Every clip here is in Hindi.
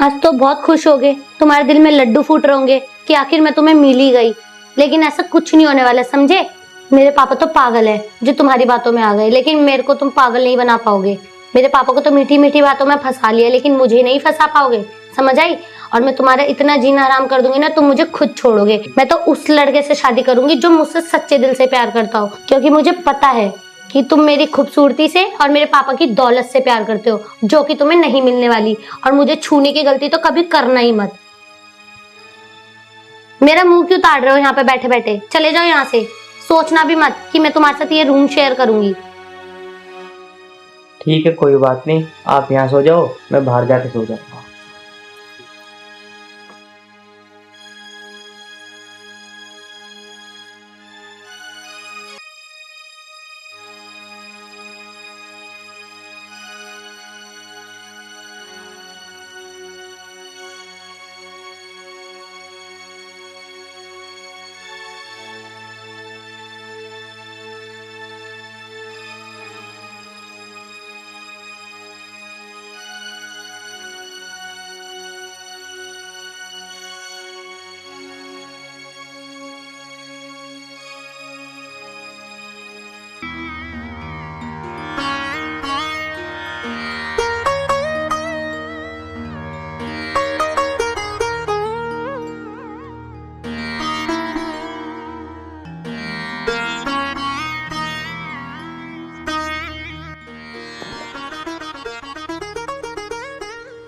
आज तो बहुत खुश हो गए, तुम्हारे दिल में लड्डू फूट रहे होंगे कि आखिर मैं तुम्हें मिल ही गई। लेकिन ऐसा कुछ नहीं होने वाला, समझे। मेरे पापा तो पागल है जो तुम्हारी बातों में आ गए, लेकिन मेरे को तुम पागल नहीं बना पाओगे। मेरे पापा को तो मीठी मीठी बातों में फंसा लिया, लेकिन मुझे नहीं फंसा पाओगे, समझ आई। और मैं तुम्हारा इतना जीना हराम कर दूंगी ना, तुम मुझे खुद छोड़ोगे। मैं तो उस लड़के से शादी करूंगी जो मुझसे सच्चे दिल से प्यार करता हो, क्योंकि मुझे पता है कि तुम मेरी खूबसूरती से और मेरे पापा की दौलत से प्यार करते हो, जो कि तुम्हें नहीं मिलने वाली। और मुझे छूने की गलती तो कभी करना ही मत। मेरा मुंह क्यों ताड़ रहे हो यहाँ पे बैठे बैठे? चले जाओ यहाँ से। सोचना भी मत कि मैं तुम्हारे साथ ये रूम शेयर करूंगी। ठीक है, कोई बात नहीं, आप यहाँ सो जाओ, मैं बाहर जाके सो जाऊंगा।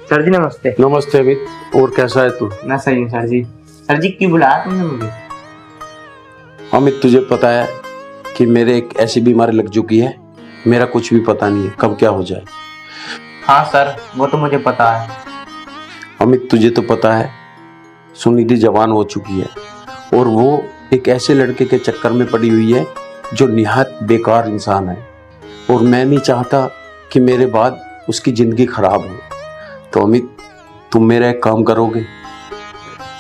सर जी नमस्ते। नमस्ते अमित, और कैसा है तू? मैं सही हूँ सर जी। सर जी क्यों बुलाया तुमने मुझे? अमित, तुझे पता है कि मेरे एक ऐसी बीमारी लग चुकी है, मेरा कुछ भी पता नहीं है कब क्या हो जाए। हाँ सर, वो तो मुझे पता है। अमित, तुझे तो पता है सुनिधि जवान हो चुकी है, और वो एक ऐसे लड़के के चक्कर में पड़ी हुई है जो निहायत बेकार इंसान है, और मैं नहीं चाहता कि मेरे बाद उसकी जिंदगी खराब हो। तो अमित, तुम मेरा एक काम करोगे?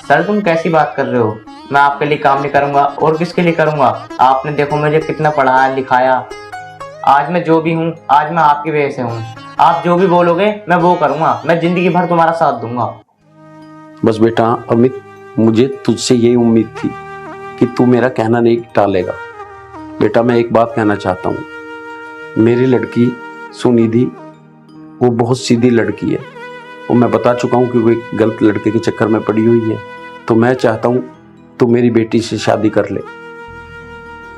सर तुम कैसी बात कर रहे हो? मैं आपके लिए काम नहीं करूंगा और किसके लिए करूंगा? आपने देखो मुझे कितना पढ़ाया लिखाया। आज मैं जो भी हूँ, आज मैं आपकी वजह से हूँ। आप जो भी बोलोगे मैं वो करूंगा, मैं जिंदगी भर तुम्हारा साथ दूंगा। बस बेटा अमित, मुझे तुझसे यही उम्मीद थी कि तू मेरा कहना नहीं टालेगा। बेटा मैं एक बात कहना चाहता हूँ, मेरी लड़की सुनिधि वो बहुत सीधी लड़की है, और मैं बता चुका हूँ कि वो एक गलत लड़के के चक्कर में पड़ी हुई है। तो मैं चाहता हूँ तू मेरी बेटी से शादी कर ले,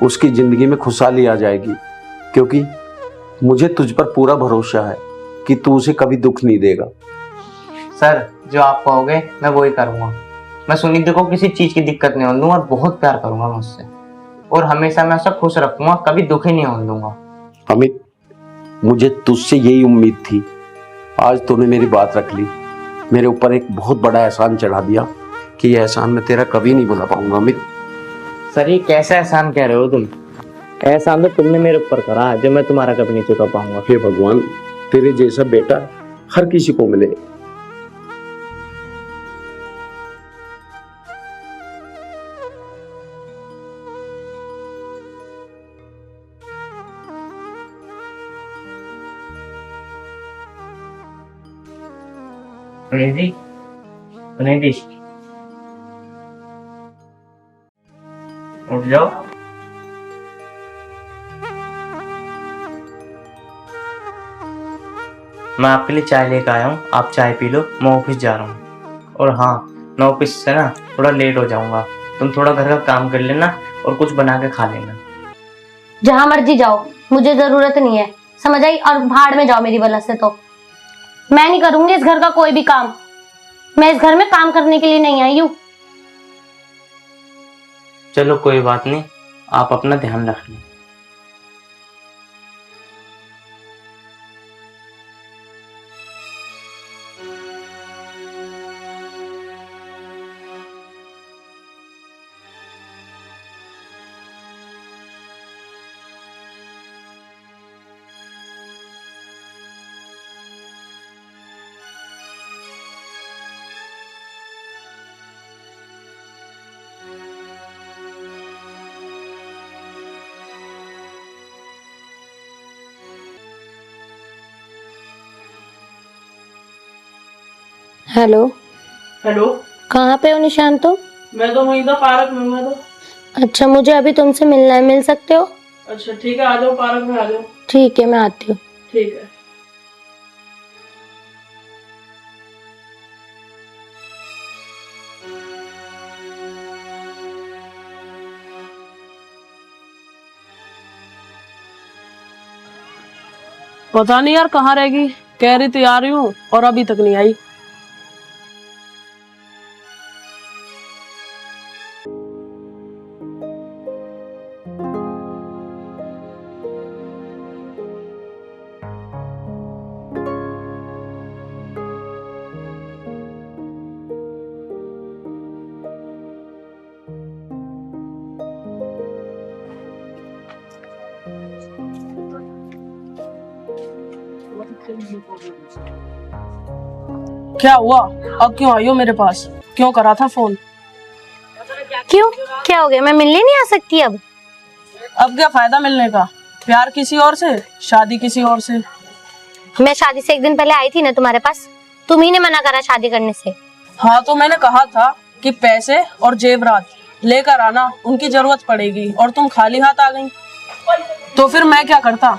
उसकी जिंदगी में खुशहाली आ जाएगी, क्योंकि मुझे तुझ पर पूरा भरोसा है कि तू उसे कभी दुख नहीं देगा। सर जो आप कहोगे मैं वो ही करूंगा। मैं सुनिधि को किसी चीज की दिक्कत नहीं होने दूंगा और बहुत प्यार करूंगा मैं उससे, और हमेशा मैं उसे खुश रखूंगा, कभी दुखी नहीं होने दूंगा। अमित, मुझे तुझसे यही उम्मीद थी। आज तूने मेरी बात रख ली, मेरे ऊपर एक बहुत बड़ा एहसान चढ़ा दिया कि यह एहसान मैं तेरा कभी नहीं भुला पाऊंगा। अमित सर ये कैसा एहसान कह रहे हो तुम? एहसान तो तुमने मेरे ऊपर करा जो मैं तुम्हारा कभी नहीं चुका पाऊंगा। हे भगवान, तेरे जैसा बेटा हर किसी को मिले। सुनिधि, सुनिधि उठ जाओ। मैं आपके लिए चाय लेकर आया हूँ, आप चाय पी लो, मैं ऑफिस जा रहा हूँ। और हाँ, मैं ऑफिस से ना थोड़ा लेट हो जाऊंगा, तुम थोड़ा घर का काम कर लेना और कुछ बना के खा लेना। जहां मर्जी जाओ, मुझे जरूरत नहीं है, समझ आई। और भाड़ में जाओ मेरी वजह से। तो मैं नहीं करूंगी इस घर का कोई भी काम। मैं इस घर में काम करने के लिए नहीं आई हूँ। चलो कोई बात नहीं, आप अपना ध्यान रखना। Hello, hello. कहाँ पे हो निशान तुम? मैं तो वहीं था, पार्क में हूँ मैं तो। अच्छा, मुझे अभी तुमसे मिलना है, मिल सकते हो? अच्छा ठीक है, आ जाओ पार्क में, आ जाओ। ठीक है, मैं आती हूँ। ठीक है। पता नहीं यार कहाँ रहेगी, कह रही थी आ रही हूँ और अभी तक नहीं आई। क्या हुआ, अब क्यों आई हो मेरे पास? क्यों करा था फोन? क्यों, क्या हो गया? मैं मिलने नहीं आ सकती अब? अब क्या फायदा मिलने का? प्यार किसी और से, शादी किसी और से। मैं शादी से एक दिन पहले आई थी ना तुम्हारे पास, तुम ही ने मना करा शादी करने से। हाँ तो मैंने कहा था कि पैसे और जेवरात लेकर आना, उनकी जरूरत पड़ेगी, और तुम खाली हाथ आ गई। तो फिर मैं क्या करता?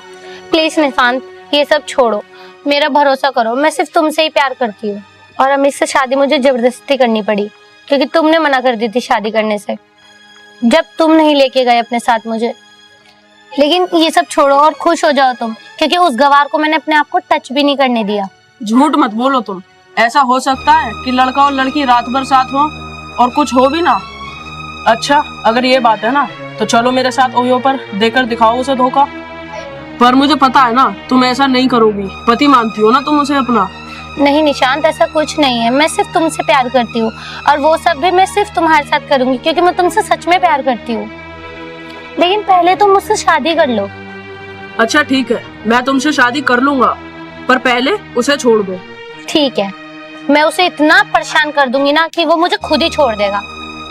प्लीज निशांत, ये सब छोड़ो, मेरा भरोसा करो, मैं सिर्फ तुमसे ही प्यार करती हूँ। और अमित से शादी मुझे जबरदस्ती करनी पड़ी, क्योंकि तुमने मना कर दी थी शादी करने से, जब तुम नहीं लेके गए अपने साथ मुझे। लेकिन ये सब छोड़ो और खुश हो जाओ तुम, क्योंकि उस गवार को मैंने अपने आप को टच भी नहीं करने दिया। झूठ मत बोलो तुम। ऐसा हो सकता है कि लड़का और लड़की रात भर साथ हो और कुछ हो भी ना? अच्छा अगर ये बात है ना, तो चलो मेरे साथ ओयो पर, देकर दिखाओ उसे धोखा। पर मुझे पता है ना तुम ऐसा नहीं करोगी, पति मानती हो ना तुम उसे अपना। नहीं निशांत, ऐसा कुछ नहीं है, मैं सिर्फ तुमसे प्यार करती हूँ, और वो सब भी मैं सिर्फ तुम्हारे साथ करूंगी, क्योंकि मैं तुमसे सच में प्यार करती हूँ। लेकिन पहले तुम मुझसे शादी कर लो। अच्छा ठीक है, मैं तुमसे शादी कर लूंगा, पर पहले उसे छोड़ दो। ठीक है, मैं उसे इतना परेशान कर दूंगी ना कि वो मुझे खुद ही छोड़ देगा।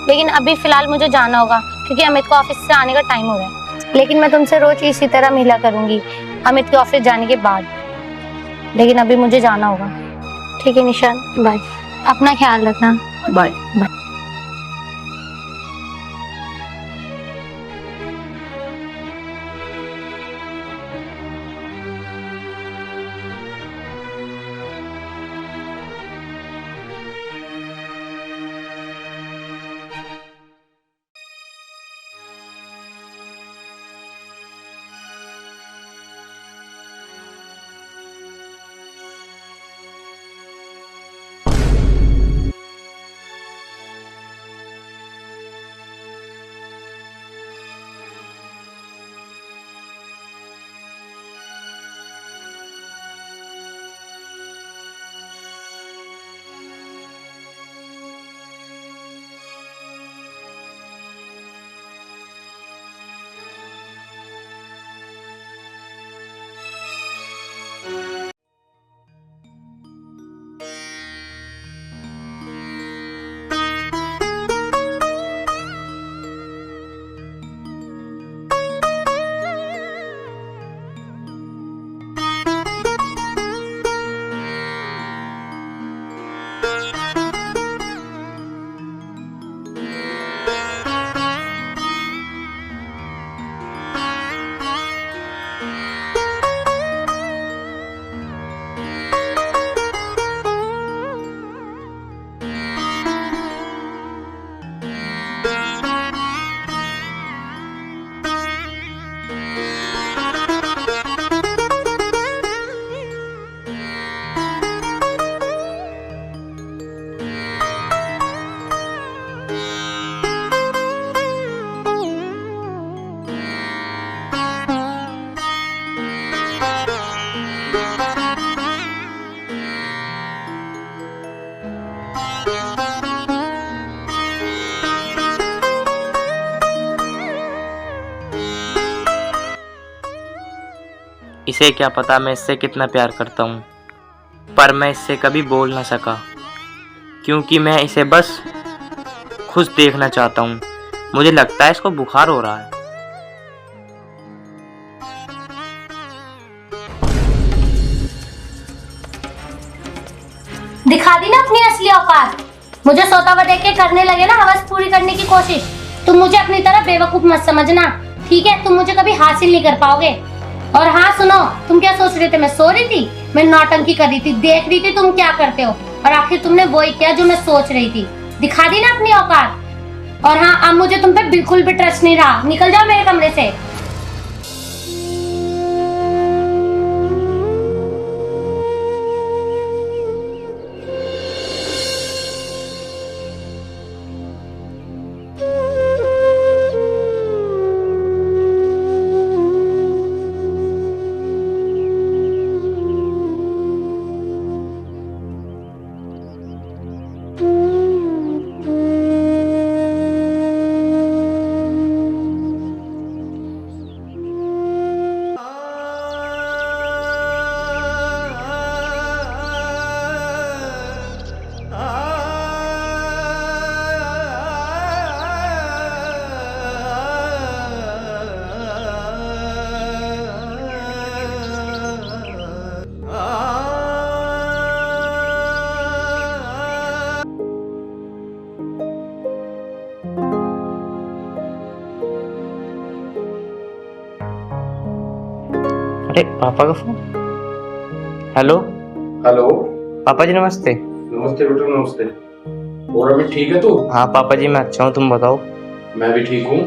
लेकिन अभी फिलहाल मुझे जाना होगा, क्योंकि अमित को ऑफिस से आने का टाइम हो रहा है। लेकिन मैं तुमसे रोज इसी तरह मिला करूंगी अमित के ऑफिस जाने के बाद। लेकिन अभी मुझे जाना होगा। ठीक है निशान, बाय, अपना ख्याल रखना। बाय। इसे क्या पता मैं इससे कितना प्यार करता हूँ, पर मैं इससे कभी बोल ना सका, क्योंकि मैं इसे बस खुश देखना चाहता हूँ। मुझे लगता है इसको बुखार हो रहा है। दिखा दी ना अपनी की औकात? मुझे सोता हुआ देख के करने लगे ना हवस पूरी करने की कोशिश। तुम मुझे अपनी तरह बेवकूफ मत समझना, ठीक है? तुम मुझे कभी हासिल नहीं कर पाओगे। और हाँ सुनो, तुम क्या सोच रहे थे? मैं सो रही थी? मैं नौटंकी कर रही थी, देख रही थी तुम क्या करते हो, और आखिर तुमने वही किया जो मैं सोच रही थी। दिखा दी ना अपनी औकात। और हाँ, अब मुझे तुम पे बिल्कुल भी ट्रस्ट नहीं रहा। निकल जाओ मेरे कमरे से। अरे पापा का फोन। Hello hello. पापा जी, नमस्ते। नमस्ते बेटा, नमस्ते। और अभी ठीक है तू? हाँ पापा जी, मैं अच्छा हूँ, तुम बताओ। मैं भी ठीक हूँ।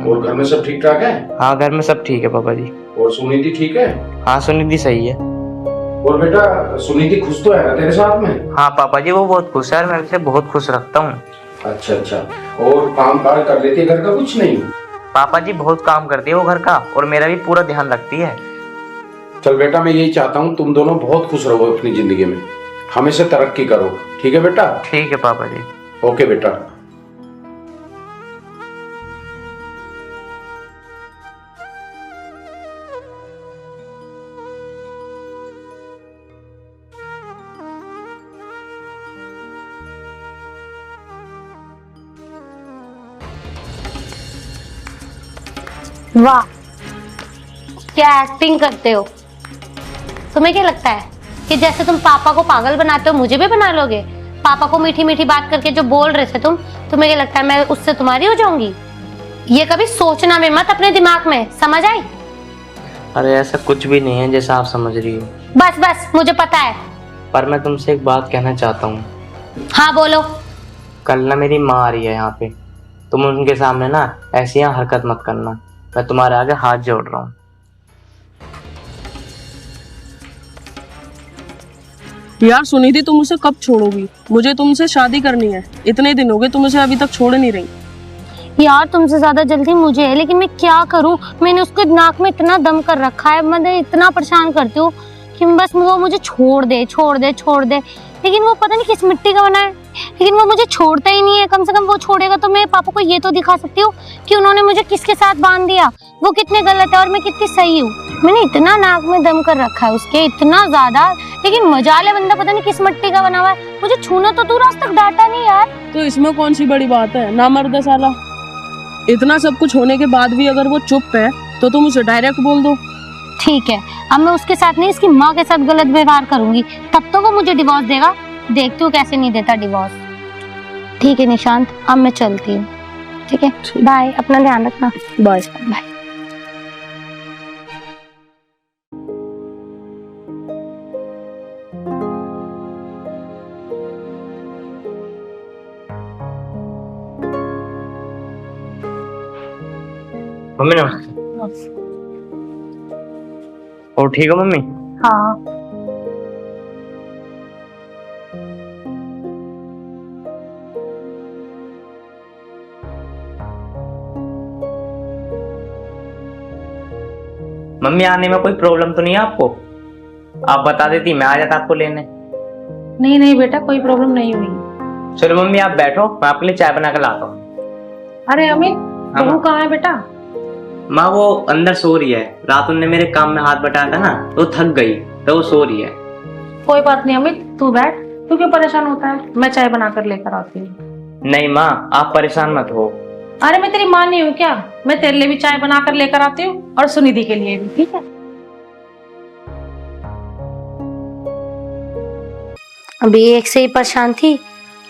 और घर में सब ठीक ठाक है? हाँ घर में सब ठीक है पापा जी। और सुनीति ठीक है? हाँ सुनिधि सही है। और बेटा सुनीति खुश तो है ना तेरे साथ में? हाँ पापा जी, वो बहुत खुश है और मैं उसे बहुत खुश रखता हूँ। अच्छा अच्छा। और काम काज कर लेती है घर का? कुछ नहीं? पापा जी बहुत काम करती है वो घर का, और मेरा भी पूरा ध्यान रखती है। चल बेटा, मैं यही चाहता हूँ तुम दोनों बहुत खुश रहो अपनी जिंदगी में, हमेशा तरक्की करो। ठीक है बेटा? ठीक है पापा जी। ओके बेटा। वाह, क्या एक्टिंग करते हो। तुम्हें क्या लगता है कि जैसे तुम पापा को पागल बनाते हो मुझे भी बना लोगे? पापा को मीठी मीठी बात करके जो बोल रहे थे तुम्हें क्या लगता है मैं उससे तुम्हारी हो जाऊंगी? ये कभी सोचना में मत अपने दिमाग में, समझ आई? अरे ऐसा कुछ भी नहीं है जैसा आप समझ रही हो। बस बस, मुझे पता है। पर मैं तुमसे एक बात कहना चाहता हूँ। हाँ बोलो। कल ना मेरी माँ आ रही है यहाँ पे, तुम उनके सामने ना ऐसी यहाँ हरकत मत करना। मैं तुम्हारे आगे हाथ जोड़ रहा हूँ। यार सुनिधि, तुम उसे कब छोड़ोगी? मुझे तुमसे शादी करनी है। इतने दिन हो गए तुम उसे अभी तक छोड़ नहीं रही। यार तुमसे ज्यादा जल्दी मुझे है, लेकिन मैं क्या करूं? मैंने उसके नाक में इतना दम कर रखा है, मैं इतना परेशान करती हूँ कि बस वो मुझे छोड़ दे छोड़ दे छोड़ दे। लेकिन वो पता नहीं किस मिट्टी का बना है, लेकिन वो मुझे छोड़ता ही नहीं है। कम से कम वो छोड़ेगा तो मैं पापा को ये तो दिखा सकती हूँ कि उन्होंने मुझे किसके साथ बांध दिया, वो कितने गलत है और मैं कितनी सही हूँ। मैंने इतना नाक में दम कर रखा है उसके, इतना ज्यादा, लेकिन मजाले बंदा पता नहीं किस मिट्टी का बना हुआ है। मुझे छूना तो दूर, आज तक डांटा नहीं यार। तो इसमें कौन सी बड़ी बात है? ना मर्द है साला। इतना सब कुछ होने के बाद भी अगर वो चुप है तो तुम उसे डायरेक्ट बोल दो। ठीक है, अब मैं उसके साथ नहीं, इसकी माँ के साथ गलत व्यवहार करूंगी, तब तो वो मुझे डिवोर्स देगा। देखती हूँ कैसे नहीं देता डिवोर्स। ठीक है निशांत, अब मैं चलती हूँ। ठीक है, बाय, अपना ध्यान रखना। Bye bye. मम्मी नमस्ते। और ठीक हो मम्मी? हाँ। मम्मी आने में कोई प्रॉब्लम तो नहीं है आपको? आप बता देती, मैं आ जाता आपको लेने। नहीं नहीं बेटा, कोई प्रॉब्लम नहीं हुई। चलो मम्मी आप बैठो, मैं आपके लिए चाय बना कर लाता हूँ। अरे अमित, हाँ, बहू कहाँ है बेटा? माँ वो अंदर सो रही है। रात उनने मेरे काम में हाथ बटाया था ना, तो थक गई, तो वो सो रही है। कोई बात नहीं अमित, तू बैठ। तू क्यों परेशान होता है? मैं चाय बनाकर लेकर आती हूँ। नहीं माँ, आप परेशान मत हो। अरे मैं तेरी माँ नहीं हूँ क्या? मैं तेरे लिए भी चाय बनाकर लेकर आती हूँ और सुनिधि के लिए भी, ठीक है? अभी एक से ही परेशान थी,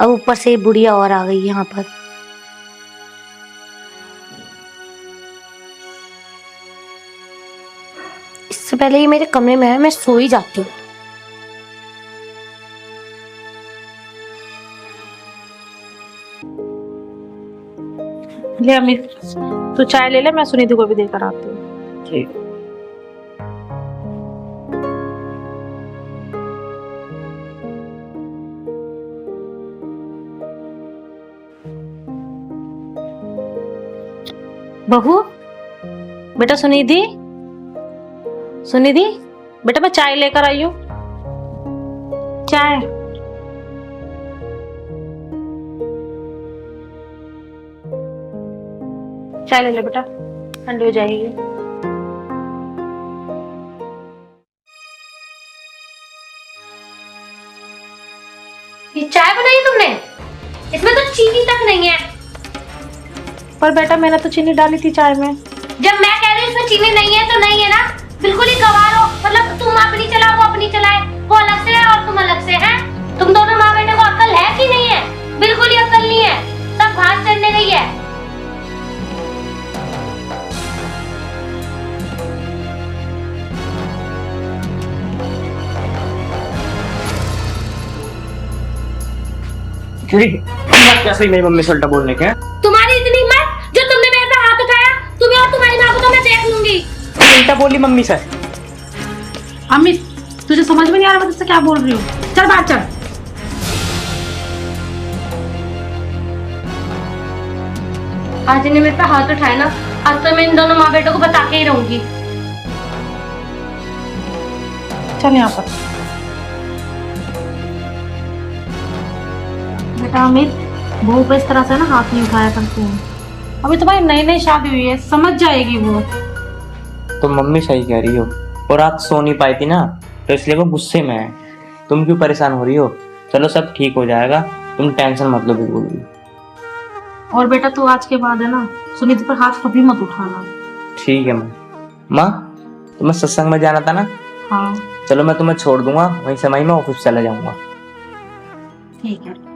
अब ऊपर से ये बुढ़िया और आ गई यहाँ पर। इससे पहले ये मेरे कमरे में है, मैं सो ही जाती हूँ। ले अमित, तू चाय ले ले, मैं सुनिधि को भी देकर आती हूँ। ठीक। बहू, बेटा सुनिधि, सुनिधि बेटा मैं चाय लेकर आई हूँ। चाय चाय ले ले बेटा, ठंडी हो जाएगी। ये चाय बनाई तुमने? इसमें तो चीनी तक नहीं है। पर बेटा मैंने तो चीनी डाली थी चाय में। जब मैं कह रही हूँ इसमें चीनी नहीं है तो नहीं है ना। बिल्कुल ही गवार हो, मतलब तुम अपनी चलाओ वो अपनी चलाए, वो अलग से है और तुम अलग से हैं। तुम दोनों माँ बेटे को अक्ल है कि नहीं है? बिल्कुल ही अक्ल नहीं है, सब घास चढ़ने गई है। कैसे मेरी मम्मी से उल्टा बोलने के? तुम्हारी इतनी हिम्मत जो तुमने मेरे पे हाथ उठाया, तुम्हें और तुम्हारी माँ को तो मैं देख लूंगी। उल्टा बोली मम्मी से। अमित तुझे समझ में नहीं आ रहा मैं तुझसे क्या बोल रही हूँ? चल बाहर चल। आज इन्हें मेरे पे हाथ उठाया ना, आज तो मैं इन दोनों माँ बेटों को बता के ही रहूंगी। चल यहाँ पर। बेटा अमित, बहू पे इस तरह से ना हाथ नहीं उठाया करते हैं। अभी तुम्हारी नई नई शादी हुई है, समझ जाएगी वो। तो मम्मी सही कह रही हो, और रात सो नहीं पाई थी ना, तो इसलिए वो गुस्से में है। तुम क्यों परेशान हो रही हो? चलो सब ठीक हो जाएगा, तुम टेंशन मत लो बिल्कुल भी। और बेटा तू आज के बाद है ना सुनीति पर हाथ कभी मत उठाना। ठीक है माँ, तुम्हें सत्संग में जाना था ना? हाँ चलो मैं तुम्हें छोड़ दूंगा, वहीं से मैं ऑफिस चला जाऊंगा। ठीक है।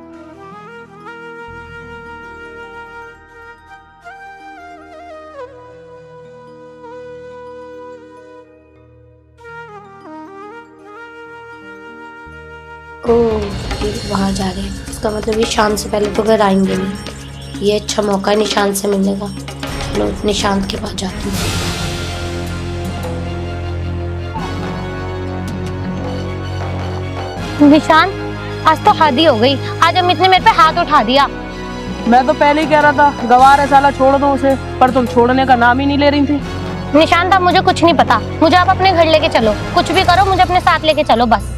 ओह, ये बाहर जा रहे हैं, इसका मतलब ये शाम से पहले तो घर आएंगे नहीं। ये अच्छा मौका है निशांत से मिलने का। चलो निशांत के पास जाती हूँ। निशांत, आज तो हद ही हो गई, आज अमित ने मेरे पे हाथ उठा दिया। मैं तो पहले ही कह रहा था गवार है साला, छोड़ दो उसे, पर तुम छोड़ने का नाम ही नहीं ले रही थी। निशांत अब मुझे कुछ नहीं पता, मुझे आप अपने घर लेके चलो, कुछ भी करो मुझे अपने साथ लेके चलो बस।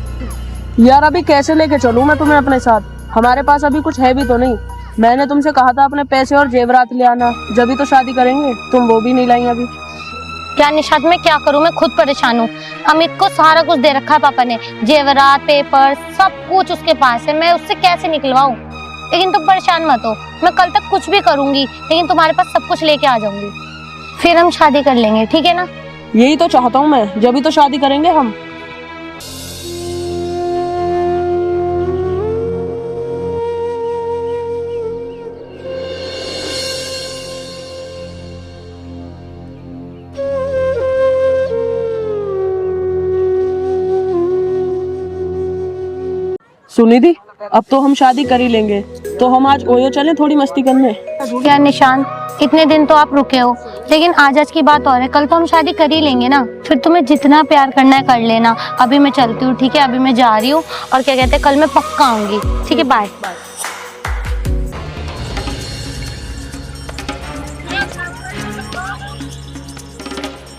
यार अभी कैसे लेके चलूं मैं तुम्हें अपने साथ? हमारे पास अभी कुछ है भी तो नहीं। मैंने तुमसे कहा था अपने पैसे और जेवरात ले आना, जब भी तो शादी करेंगे, तुम वो भी नहीं लाई अभी। क्या निशांत मैं क्या करूं, मैं खुद परेशान हूँ। अमित को सारा कुछ दे रखा है पापा ने, जेवरात, पेपर, सब कुछ उसके पास है, मैं उससे कैसे निकलवाऊं? लेकिन तुम परेशान मत हो, मैं कल तक कुछ भी करूंगी, लेकिन तुम्हारे पास सब कुछ लेके आ जाऊंगी, फिर हम शादी कर लेंगे, ठीक है ना? यही तो चाहता हूँ मैं, जब भी तो शादी करेंगे हम। सुनिधि, अब तो हम शादी कर ही लेंगे, तो हम आज ओयो चलें थोड़ी मस्ती करने। क्या निशांत, इतने दिन तो आप रुके हो, लेकिन आज की बात और है, कल तो हम शादी कर ही लेंगे ना। फिर तुम्हें जितना प्यार करना है कर लेना। अभी मैं चलती हूँ, ठीक है? अभी मैं जा रही हूँ, और क्या कहते हैं, कल मैं पक्का आऊंगी, ठीक है? बाय।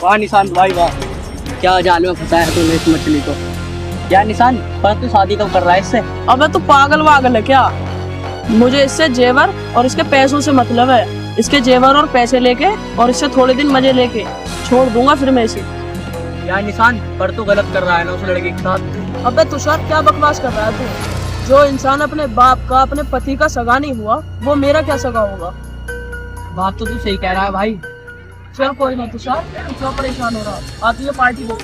वाह निशांत भाई वाह, क्या जाल में फंसाया है तूने इस मछली को। यार निशांत, पर तू शादी कब कर रहा है इससे? अबे तू पागल वागल है क्या? मुझे इससे जेवर और इसके पैसों से मतलब है। इसके जेवर और पैसे लेके और इससे थोड़े दिन मजे लेके छोड़ दूंगा फिर मैं इसे। यार निशांत, पर तू गलत कर रहा है ना उस लड़के के साथ। अबे तुषार, क्या बकवास कर रहा है तू? जो इंसान अपने बाप का, अपने पति का सगा नहीं हुआ, वो मेरा क्या सगा होगा? बात तो तू सही कह रहा है भाई। चल कोई ना तुषार, तू क्यों परेशान हो रहा? आती है पार्टी दो।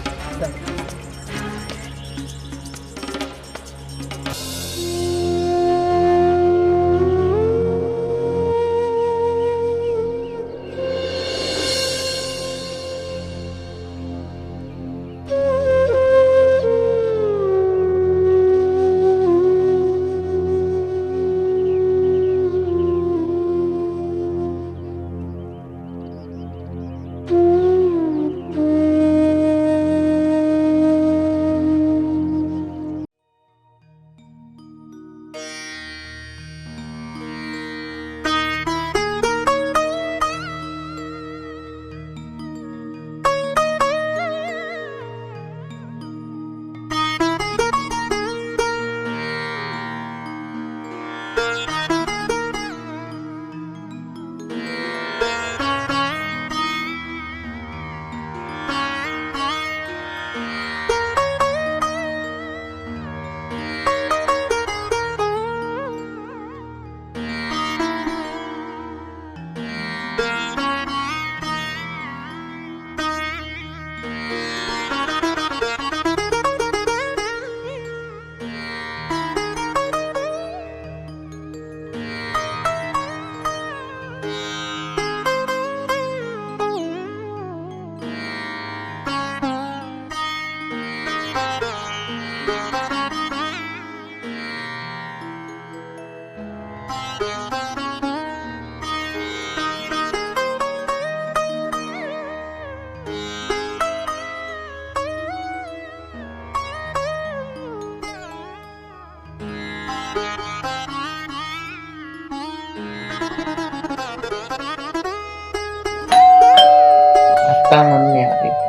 लगता है मम्मी आ गई।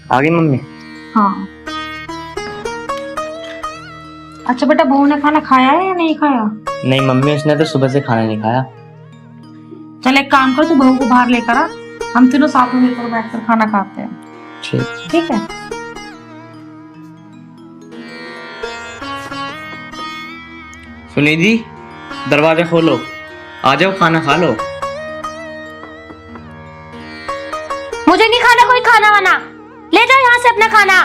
आ गई मम्मी? हाँ। अच्छा बेटा, बहू ने खाना खाया है या नहीं खाया? नहीं मम्मी, उसने तो सुबह से खाना नहीं खाया। चल एक काम कर, तू बहू को बाहर लेकर आ, हम तीनों साथ में मिलकर बैठकर खाना खाते हैं। ठीक। ठीक है। सुनिधि, दरवाजा खोलो, आ जाओ खाना खा लो। मुझे नहीं खाना कोई खाना वाना, ले जाओ यहाँ से अपना खाना।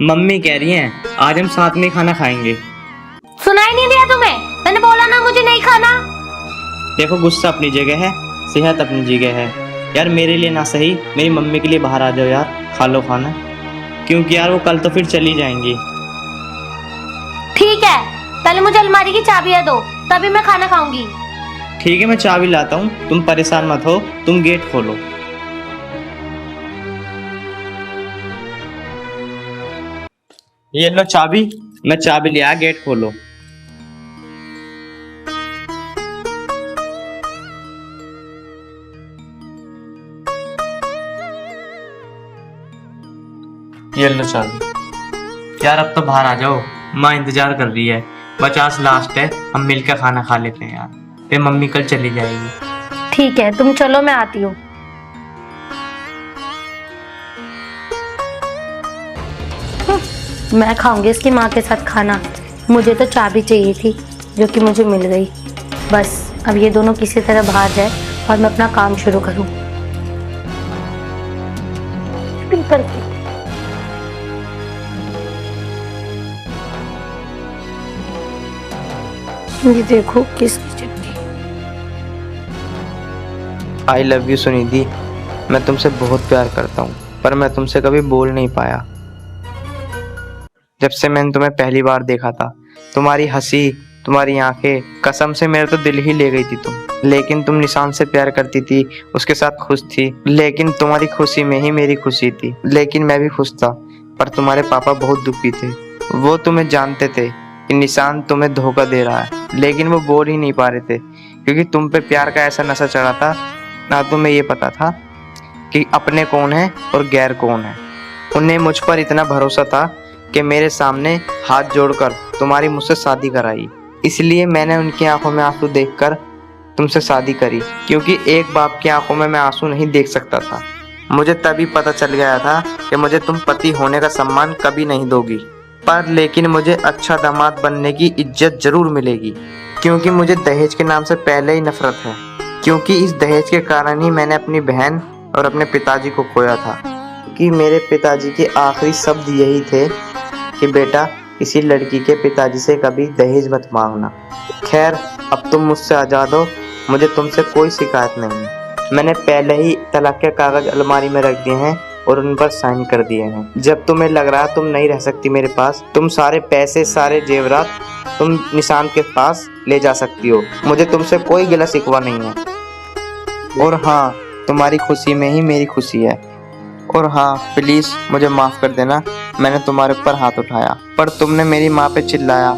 मम्मी कह रही हैं आज हम साथ में ही खाना खाएंगे। सुनाई नहीं दिया तुम्हें? मैंने बोला ना मुझे नहीं खाना। देखो गुस्सा अपनी जगह है, सेहत अपनी जगह है। यार मेरे लिए ना सही, मेरी मम्मी के लिए बाहर आ जाओ यार, खा लो खाना, क्योंकि यार वो कल तो फिर चली जाएंगी। ठीक है, पहले मुझे अलमारी की चाबियां दो, तभी मैं खाना खाऊंगी। ठीक है मैं चाबी लाता हूँ, तुम परेशान मत हो, तुम गेट खोलो। ये लो चाबी, मैं चाबी लिया, गेट खोलो। ये लो चाबी। यार अब तो बाहर आ जाओ, माँ इंतजार कर रही है। बस आज लास्ट है, हम मिलकर खाना खा लेते हैं यार, फिर मम्मी कल चली जाएगी। ठीक है तुम चलो, मैं आती हूँ। मैं खाऊंगी इसकी माँ के साथ खाना। मुझे तो चाबी चाहिए थी जो कि मुझे मिल गई। बस अब ये दोनों किसी तरह बाहर जाए और मैं अपना काम शुरू करूँ। ये देखो किसकी चिट्ठी। आई लव यू सुनिधि, मैं तुमसे बहुत प्यार करता हूँ, पर मैं तुमसे कभी बोल नहीं पाया। जब से मैंने तुम्हें पहली बार देखा था, तुम्हारी हंसी, तुम्हारी आंखें, कसम से मेरा तो दिल ही ले गई थी तुम। लेकिन तुम निशान से प्यार करती थी, उसके साथ खुश थी, लेकिन तुम्हारी खुशी में ही मेरी खुशी थी। लेकिन मैं भी खुश था, पर तुम्हारे पापा बहुत दुखी थे। वो तुम्हें जानते थे कि निशान तुम्हें धोखा दे रहा है, लेकिन वो बोल ही नहीं पा रहे थे, क्योंकि तुम पे प्यार का ऐसा नशा चढ़ा था, ना तुम्हें ये पता था कि अपने कौन है और गैर कौन है। उन्हें मुझ पर इतना भरोसा था कि मेरे सामने हाथ जोड़कर तुम्हारी मुझसे शादी कराई। इसलिए मैंने उनकी आंखों में आंसू देखकर तुमसे शादी करी, क्योंकि एक बाप की आंखों में मैं आंसू नहीं देख सकता था। मुझे तभी पता चल गया था कि मुझे तुम पति होने का सम्मान कभी नहीं दोगी, पर लेकिन मुझे अच्छा दामाद बनने की इज्जत जरूर मिलेगी, क्योंकि मुझे दहेज के नाम से पहले ही नफरत है, क्योंकि इस दहेज के कारण ही मैंने अपनी बहन और अपने पिताजी को खोया था। कि मेरे पिताजी के आखिरी शब्द यही थे कि बेटा किसी लड़की के पिताजी से कभी दहेज मत मांगना। खैर अब तुम मुझसे आज़ाद हो, मुझे तुमसे कोई शिकायत नहीं है। मैंने पहले ही तलाक के कागज अलमारी में रख दिए हैं और उन पर साइन कर दिए हैं। जब तुम्हें लग रहा है तुम नहीं रह सकती मेरे पास, तुम सारे पैसे, सारे जेवरात तुम निशान के पास ले जा सकती हो। मुझे तुमसे कोई गिला शिकवा नहीं है। और हाँ, तुम्हारी खुशी में ही मेरी खुशी है। और हाँ, प्लीज मुझे माफ कर देना, मैंने तुम्हारे ऊपर हाथ उठाया, पर तुमने मेरी माँ पे चिल्लाया।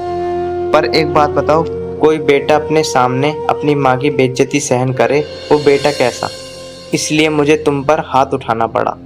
पर एक बात बताओ, कोई बेटा अपने सामने अपनी माँ की बेइज्जती सहन करे, वो बेटा कैसा? इसलिए मुझे तुम पर हाथ उठाना पड़ा।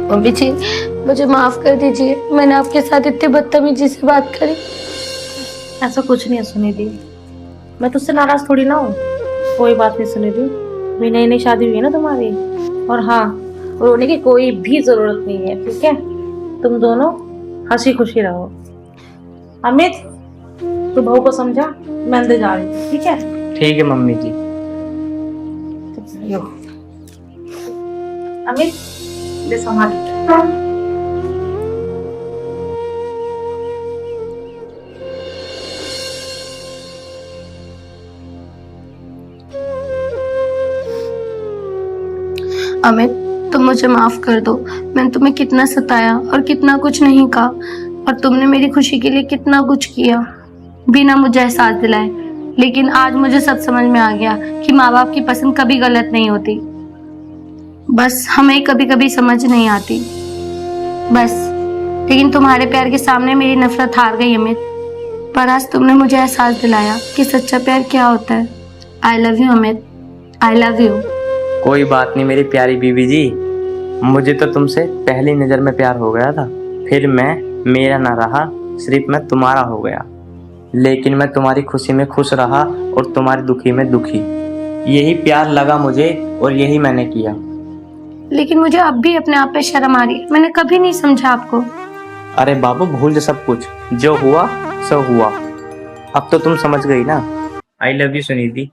मम्मी जी, मुझे माफ कर दीजिए, मैंने आपके साथ इतनी बदतमीजी से बात करी। ऐसा कुछ नहीं है सुनिधि, मैं तुझसे नाराज थोड़ी ना हूँ। कोई बात नहीं सुनिधि, मेरी नई नई शादी हुई है ना तुम्हारी। और हाँ, रोने की कोई भी जरूरत नहीं है, ठीक है? तुम दोनों हंसी खुशी रहो। अमित, तू बहू को समझा, मैं अंदर जा रही हूँ, ठीक है? ठीक है मम्मी जी। यो। अमित, ले संभाल। अमित, तुम मुझे माफ कर दो। मैंने तुम्हें कितना सताया और कितना कुछ नहीं कहा, और तुमने मेरी खुशी के लिए कितना कुछ किया बिना मुझे एहसास दिलाए। लेकिन आज मुझे सब समझ में आ गया कि माँ बाप की पसंद कभी गलत नहीं होती, बस हमें कभी कभी समझ नहीं आती बस। लेकिन तुम्हारे प्यार के सामने मेरी नफरत हार गई अमित। पर आज तुमने मुझे एहसास दिलाया कि सच्चा प्यार क्या होता है। I love you Amit, I love you. कोई बात नहीं मेरी प्यारी बीवी जी, मुझे तो तुमसे पहली नज़र में प्यार हो गया था, फिर मेरा ना रहा, सिर्फ मैं तुम्हारा हो गया। लेकिन मैं तुम्हारी खुशी में खुश रहा और तुम्हारी दुखी में दुखी। यही प्यार लगा मुझे और यही मैंने किया। लेकिन मुझे अब भी अपने आप पे शर्म आ रही है, मैंने कभी नहीं समझा आपको। अरे बाबू भूल जा सब कुछ, जो हुआ सो हुआ। अब तो तुम समझ गई ना। I love you Sunidhi.